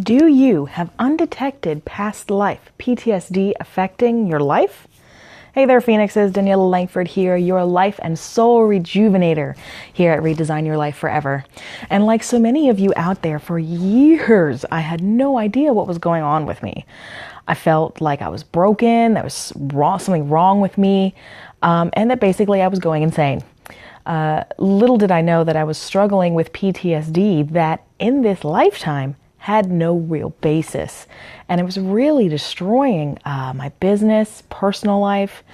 Do you have undetected past life PTSD affecting your life? Hey there, Phoenixes. Daniela Langford here, your life and soul rejuvenator here at Redesign Your Life Forever. And like so many of you out there, for years, I had no idea what was going on with me. I felt like I was broken, there was something wrong with me, and that basically I was going insane. Little did I know that I was struggling with PTSD that in this lifetime had no real basis. And it was really destroying my business, personal life,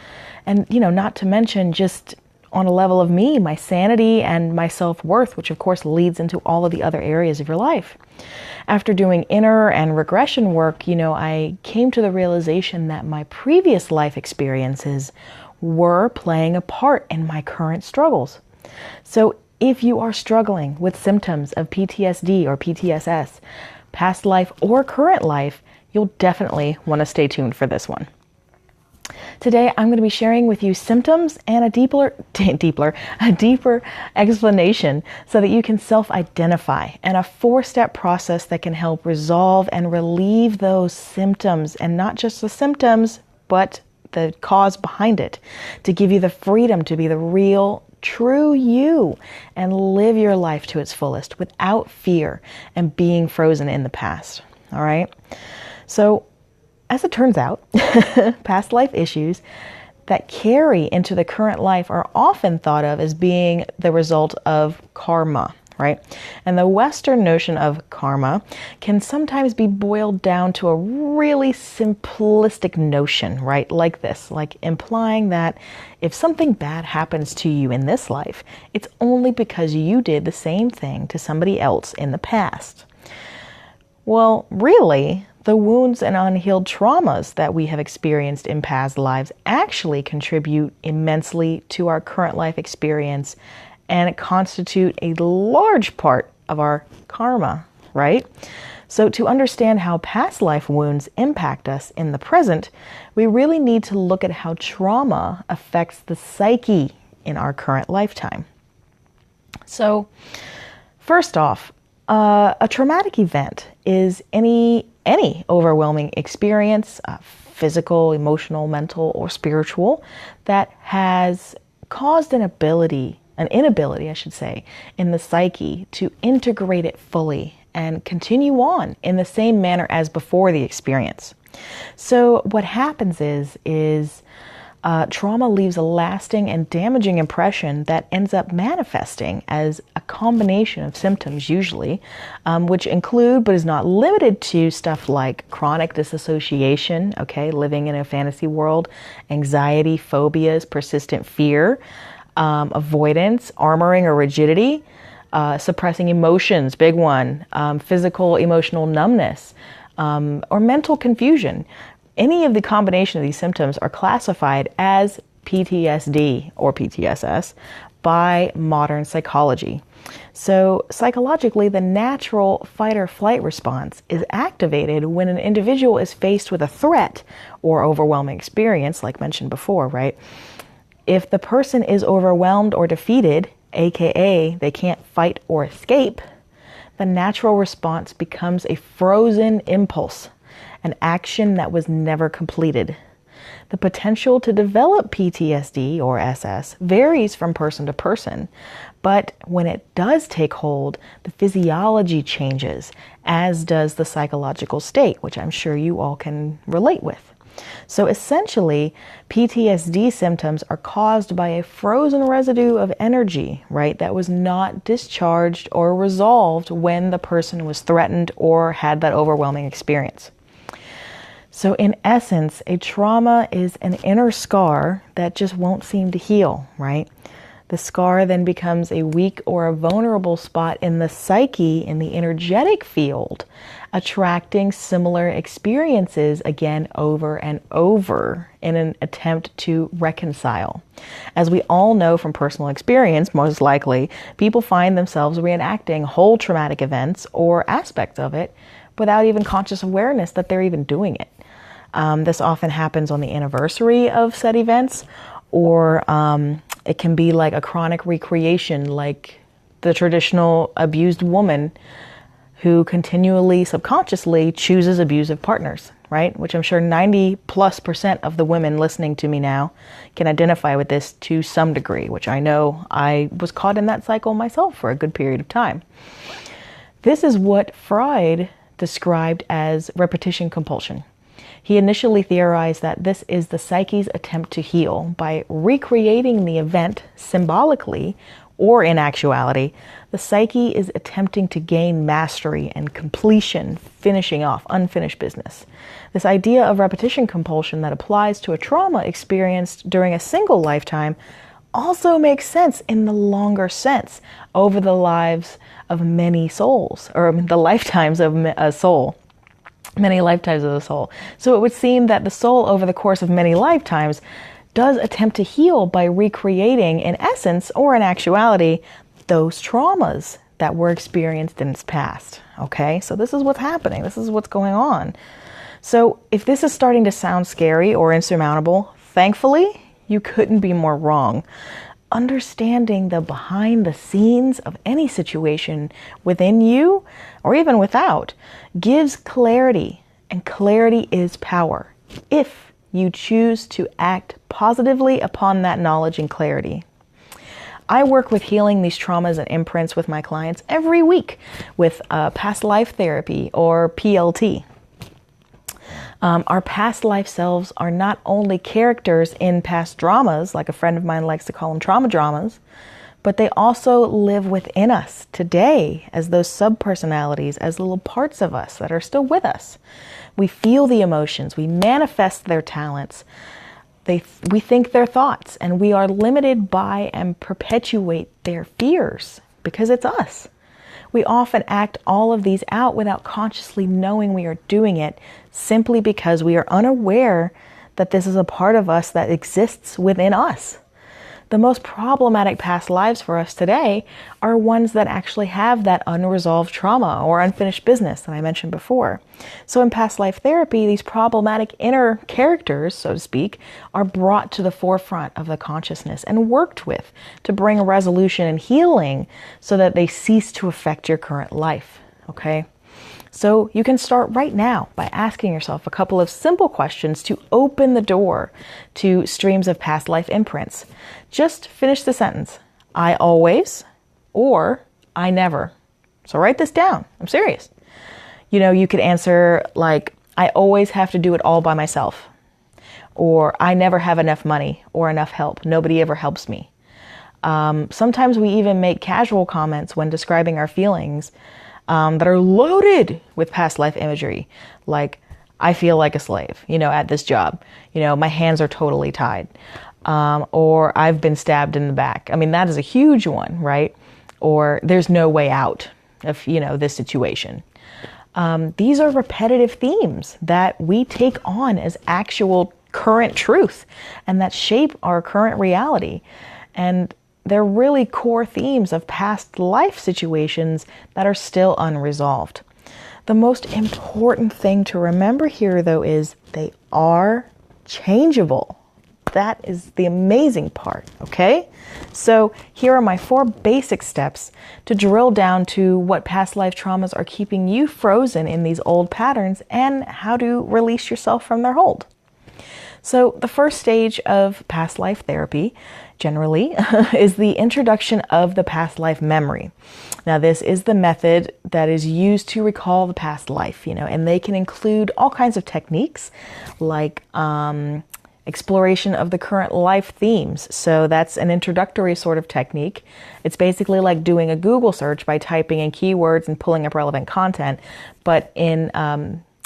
and, not to mention just on a level of me, my sanity and my self-worth, which of course leads into all of the other areas of your life. After doing inner and regression work, I came to the realization that my previous life experiences were playing a part in my current struggles. So if you are struggling with symptoms of PTSD or PTSS, past life or current life, you'll definitely want to stay tuned for this one. Today, I'm going to be sharing with you symptoms and a deeper explanation so that you can self-identify, and a 4-step process that can help resolve and relieve those symptoms, and not just the symptoms, but the cause behind it, to give you the freedom to be the real, true you and live your life to its fullest without fear and being frozen in the past. All right. So as it turns out, past life issues that carry into the current life are often thought of as being the result of karma, right? And the Western notion of karma can sometimes be boiled down to a really simplistic notion, right? Like this, like implying that if something bad happens to you in this life, it's only because you did the same thing to somebody else in the past. Well, really, the wounds and unhealed traumas that we have experienced in past lives actually contribute immensely to our current life experience and constitute a large part of our karma, right? So to understand how past life wounds impact us in the present, we really need to look at how trauma affects the psyche in our current lifetime. So first off, a traumatic event is any overwhelming experience, physical, emotional, mental, or spiritual, that has caused an inability, in the psyche to integrate it fully and continue on in the same manner as before the experience. So what happens is trauma leaves a lasting and damaging impression that ends up manifesting as a combination of symptoms usually, which include but is not limited to stuff like chronic disassociation, living in a fantasy world, anxiety, phobias, persistent fear, avoidance, armoring or rigidity, suppressing emotions, big one, physical, emotional numbness, or mental confusion. Any of the combination of these symptoms are classified as PTSD or PTSS by modern psychology. So psychologically, the natural fight or flight response is activated when an individual is faced with a threat or overwhelming experience, like mentioned before, right? If the person is overwhelmed or defeated, aka they can't fight or escape, the natural response becomes a frozen impulse, an action that was never completed. The potential to develop PTSD or SS varies from person to person, but when it does take hold, the physiology changes, as does the psychological state, which I'm sure you all can relate with. So essentially, PTSD symptoms are caused by a frozen residue of energy, right, that was not discharged or resolved when the person was threatened or had that overwhelming experience. So in essence, a trauma is an inner scar that just won't seem to heal, right? The scar then becomes a weak or a vulnerable spot in the psyche, in the energetic field, attracting similar experiences again over and over in an attempt to reconcile. As we all know from personal experience, most likely, people find themselves reenacting whole traumatic events or aspects of it without even conscious awareness that they're even doing it. This often happens on the anniversary of said events, or it can be like a chronic recreation, like the traditional abused woman who continually, subconsciously chooses abusive partners, right? Which I'm sure 90+% of the women listening to me now can identify with this to some degree, which I know I was caught in that cycle myself for a good period of time. This is what Freud described as repetition compulsion. He initially theorized that this is the psyche's attempt to heal by recreating the event symbolically, or in actuality, the psyche is attempting to gain mastery and completion, finishing off unfinished business. This idea of repetition compulsion that applies to a trauma experienced during a single lifetime also makes sense in the longer sense over the lives of many souls, or the lifetimes of a soul. Many lifetimes of the soul. So it would seem that the soul over the course of many lifetimes does attempt to heal by recreating, in essence or in actuality, those traumas that were experienced in its past. Okay, so this is what's happening. This is what's going on. So if this is starting to sound scary or insurmountable, thankfully, you couldn't be more wrong. Understanding the behind the scenes of any situation within you, or even without, gives clarity, and clarity is power, if you choose to act positively upon that knowledge and clarity. I work with healing these traumas and imprints with my clients every week with past life therapy, or PLT. Our past life selves are not only characters in past dramas, like a friend of mine likes to call them trauma dramas, but they also live within us today as those sub-personalities, as little parts of us that are still with us. We feel the emotions, we manifest their talents, we think their thoughts, and we are limited by and perpetuate their fears because it's us. We often act all of these out without consciously knowing we are doing it, simply because we are unaware that this is a part of us that exists within us. The most problematic past lives for us today are ones that actually have that unresolved trauma or unfinished business that I mentioned before. So in past life therapy, these problematic inner characters, so to speak, are brought to the forefront of the consciousness and worked with to bring a resolution and healing so that they cease to affect your current life. Okay? So you can start right now by asking yourself a couple of simple questions to open the door to streams of past life imprints. Just finish the sentence, I always, or I never. So write this down. I'm serious. You could answer like, I always have to do it all by myself. Or I never have enough money or enough help. Nobody ever helps me. Sometimes we even make casual comments when describing our feelings that are loaded with past life imagery, like, I feel like a slave, at this job. My hands are totally tied. Or I've been stabbed in the back. I mean, that is a huge one, right? Or there's no way out of, this situation. These are repetitive themes that we take on as actual current truth and that shape our current reality. And they're really core themes of past life situations that are still unresolved. The most important thing to remember here, though, is they are changeable. That is the amazing part, okay? So here are my 4 basic steps to drill down to what past life traumas are keeping you frozen in these old patterns and how to release yourself from their hold. So the first stage of past life therapy, generally, is the introduction of the past life memory. Now, this is the method that is used to recall the past life, and they can include all kinds of techniques like exploration of the current life themes. So that's an introductory sort of technique. It's basically like doing a Google search by typing in keywords and pulling up relevant content. But in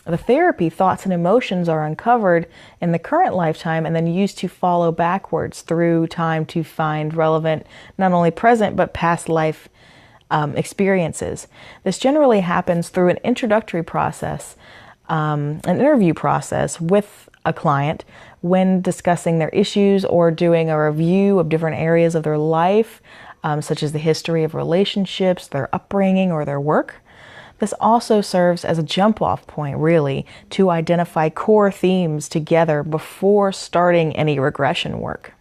the therapy, thoughts and emotions are uncovered in the current lifetime and then used to follow backwards through time to find relevant, not only present, but past life experiences. This generally happens through an introductory process, an interview process with a client when discussing their issues or doing a review of different areas of their life, such as the history of relationships, their upbringing, or their work. This also serves as a jump-off point, really, to identify core themes together before starting any regression work.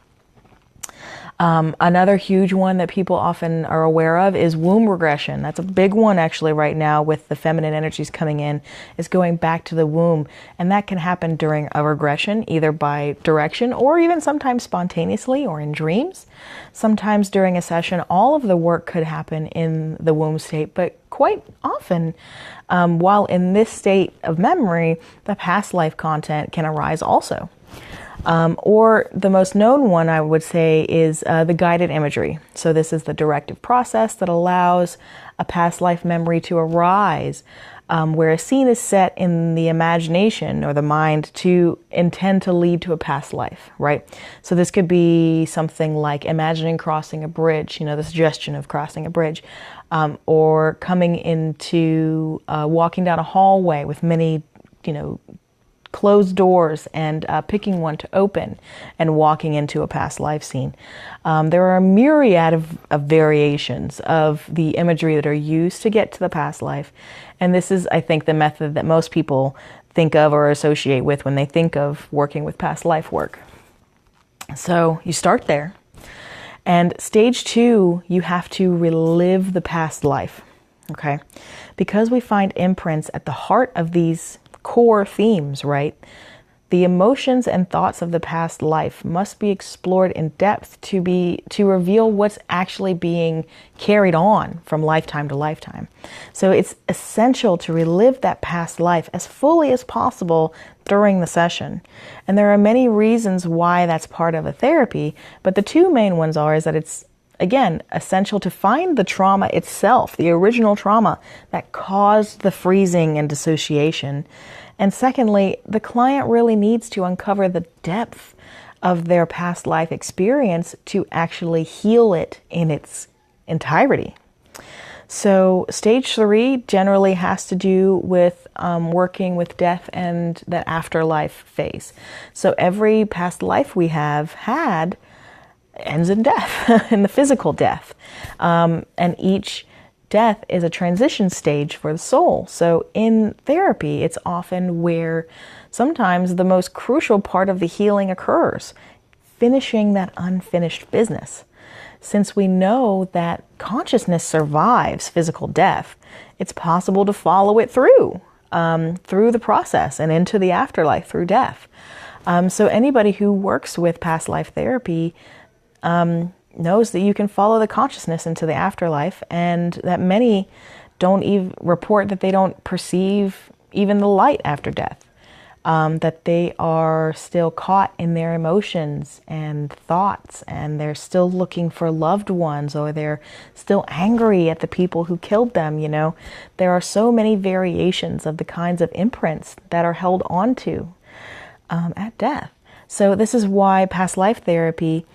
Another huge one that people often are aware of is womb regression. That's a big one actually right now with the feminine energies coming in, is going back to the womb. And that can happen during a regression, either by direction or even sometimes spontaneously or in dreams. Sometimes during a session, all of the work could happen in the womb state, but quite often, while in this state of memory, the past life content can arise also. Or the most known one, I would say, is the guided imagery. So this is the directive process that allows a past life memory to arise, where a scene is set in the imagination or the mind to intend to lead to a past life, right? So this could be something like imagining crossing a bridge, the suggestion of crossing a bridge, or coming into walking down a hallway with many, closed doors and picking one to open and walking into a past life scene. There are a myriad of variations of the imagery that are used to get to the past life. And this is, I think, the method that most people think of or associate with when they think of working with past life work. So you start there. And stage 2, you have to relive the past life, okay? Because we find imprints at the heart of these core themes, right? The emotions and thoughts of the past life must be explored in depth to reveal what's actually being carried on from lifetime to lifetime. So it's essential to relive that past life as fully as possible during the session. And there are many reasons why that's part of a therapy, but the two main ones is that it's, again, essential to find the trauma itself, the original trauma that caused the freezing and dissociation. And secondly, the client really needs to uncover the depth of their past life experience to actually heal it in its entirety. So stage 3 generally has to do with working with death and the afterlife phase. So every past life we have had ends in death, in the physical death. And each death is a transition stage for the soul. So in therapy, it's often where sometimes the most crucial part of the healing occurs, finishing that unfinished business. Since we know that consciousness survives physical death, it's possible to follow it through the process and into the afterlife through death. So anybody who works with past life therapy knows that you can follow the consciousness into the afterlife, and that many don't even report that they don't perceive even the light after death, that they are still caught in their emotions and thoughts, and they're still looking for loved ones, or they're still angry at the people who killed them. There are so many variations of the kinds of imprints that are held onto at death. So this is why in past life therapy,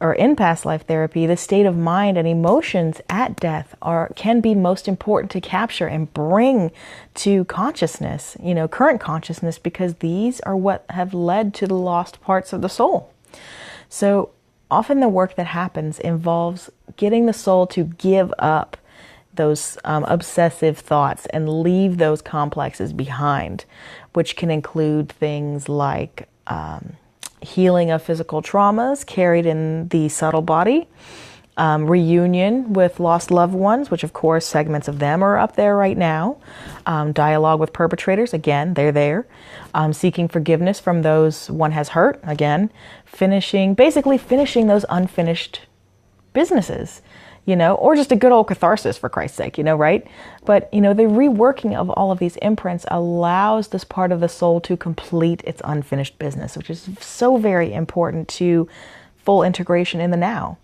the state of mind and emotions at death can be most important to capture and bring to consciousness, current consciousness, because these are what have led to the lost parts of the soul. So often the work that happens involves getting the soul to give up those obsessive thoughts and leave those complexes behind, which can include things like healing of physical traumas carried in the subtle body, reunion with lost loved ones, which of course segments of them are up there right now, dialogue with perpetrators, again, they're there, seeking forgiveness from those one has hurt, again, basically finishing those unfinished businesses, or just a good old catharsis, for Christ's sake, right? But, the reworking of all of these imprints allows this part of the soul to complete its unfinished business, which is so very important to full integration in the now.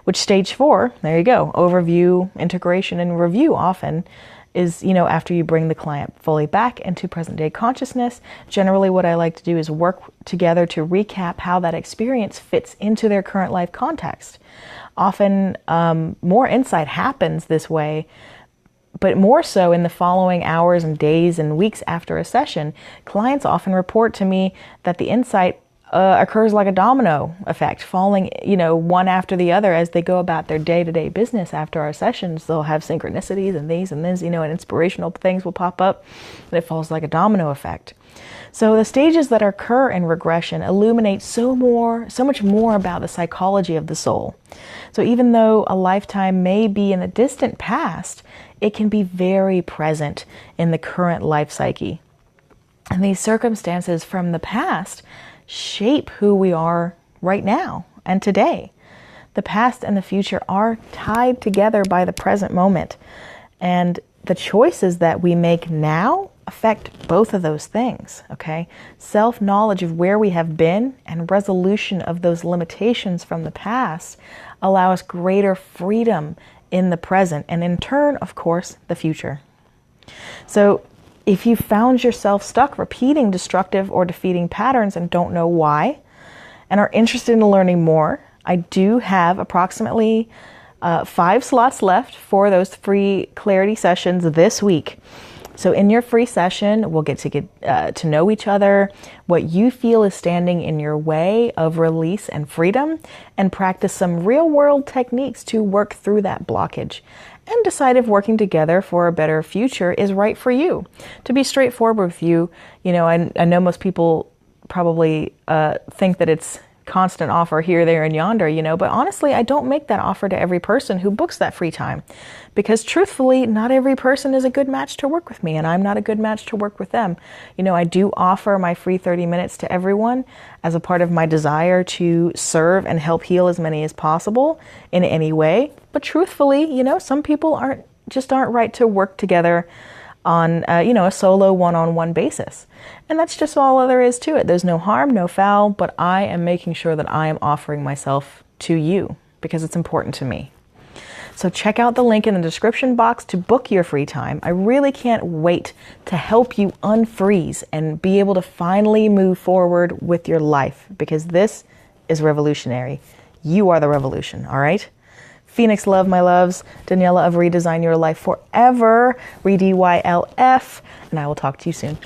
Which stage 4, there you go, overview, integration, and review often is, after you bring the client fully back into present day consciousness. Generally what I like to do is work together to recap how that experience fits into their current life context. Often more insight happens this way, but more so in the following hours and days and weeks after a session. Clients often report to me that the insight occurs like a domino effect, falling, one after the other as they go about their day-to-day business. After our sessions, they'll have synchronicities and these and this, and inspirational things will pop up, and it falls like a domino effect. So the stages that occur in regression illuminate so much more about the psychology of the soul. So even though a lifetime may be in the distant past, it can be very present in the current life psyche. And these circumstances from the past shape who we are right now and today. The past and the future are tied together by the present moment. And the choices that we make now affect both of those things, okay? Self-knowledge of where we have been and resolution of those limitations from the past allow us greater freedom in the present and in turn, of course, the future. So if you found yourself stuck repeating destructive or defeating patterns and don't know why and are interested in learning more, I do have approximately 5 slots left for those free clarity sessions this week. So in your free session, we'll get to know each other, what you feel is standing in your way of release and freedom, and practice some real-world techniques to work through that blockage and decide if working together for a better future is right for you. To be straightforward with you, I know most people probably think that it's constant offer here, there, and yonder, but honestly, I don't make that offer to every person who books that free time, because truthfully, not every person is a good match to work with me, and I'm not a good match to work with them. I do offer my free 30 minutes to everyone as a part of my desire to serve and help heal as many as possible in any way, but truthfully, some people aren't right to work together on a solo one-on-one basis. And that's just all there is to it. There's no harm, no foul, but I am making sure that I am offering myself to you because it's important to me. So check out the link in the description box to book your free time. I really can't wait to help you unfreeze and be able to finally move forward with your life, because this is revolutionary. You are the revolution, all right? Phoenix love, my loves. Daniela of Redesign Your Life Forever, ReDYLF, and I will talk to you soon.